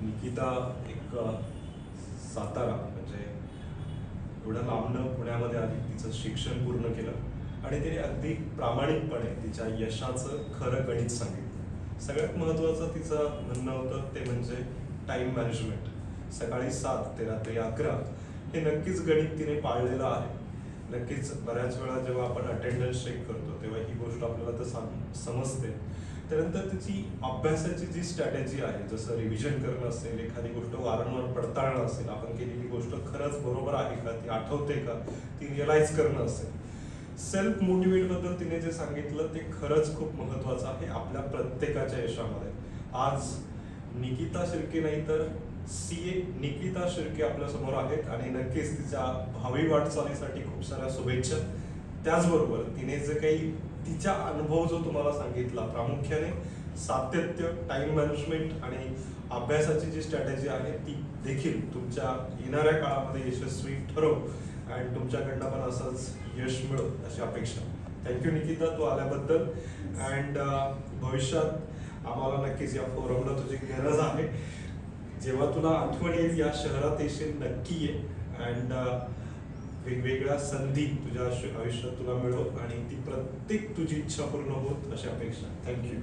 निकिता एक सातारा म्हणजे एवढं लांबनं पुण्यामध्ये आली, तिचं शिक्षण पूर्ण केलं आणि तिने अगदी प्रामाणिकपणे तिच्या यशाचं खरं गणित सांगितलं. सगळ्यात महत्त्वाचं तिचं म्हणणं होतं ते म्हणजे टाईम मॅनेजमेंट. सकाळी 7 ते रात्री 11 हे नक्कीच गणित तिने पाळलेलं आहे. नक्कीच बऱ्याच वेळा जेव्हा आपण अटेंडन्स चेक करतो तेव्हा ही गोष्ट आपल्याला तर समजते. त्यानंतर तिची अभ्यासाची जी स्ट्रॅटेजी आहे, जसं रिव्हिजन करणं असेल, एखादी गोष्ट वारंवार पडताळणं असेल, आपण केलेली गोष्ट खरंच बरोबर आहे का, ती आठवते का, ती रिअलाइज करणं असेल, सेल्फ मोटिवेट बद्दल तिने जे सांगितलं ते खरंच खूप महत्वाचं आहे आपल्या प्रत्येकाच्या यशामध्ये. आज निकिता शिर्के नाही तर CA निकिता शिर्के आपल्या समोर आहेत आणि नक्कीच तिच्या भावी वाटचालीसाठी खूप साऱ्या शुभेच्छा. त्याचबरोबर तिने जे काही तिचा अनुभव जो तुम्हाला सांगितला, प्रामुख्याने सातत्य, टाइम मॅनेजमेंट आणि अभ्यासाची जी स्ट्रॅटेजी आहे ती देखील तुमच्या येणाऱ्या काळामध्ये यशस्वी ठरव आणि तुमच्याकडनं पण असंच यश मिळो अशी अपेक्षा. थँक्यू निकिता, तू आल्याबद्दल. अँड भविष्यात आम्हाला नक्कीच या फोरमला तुझी गरज आहे. जेव्हा तुला आठवण येईल या शहरात येशील नक्की ये. अँड वेगवेगळ्या संधी तुझ्या आयुष्यात तुला मिळो आणि ती प्रत्येक तुझी इच्छा पूर्ण होत अशी अपेक्षा. थँक्यू.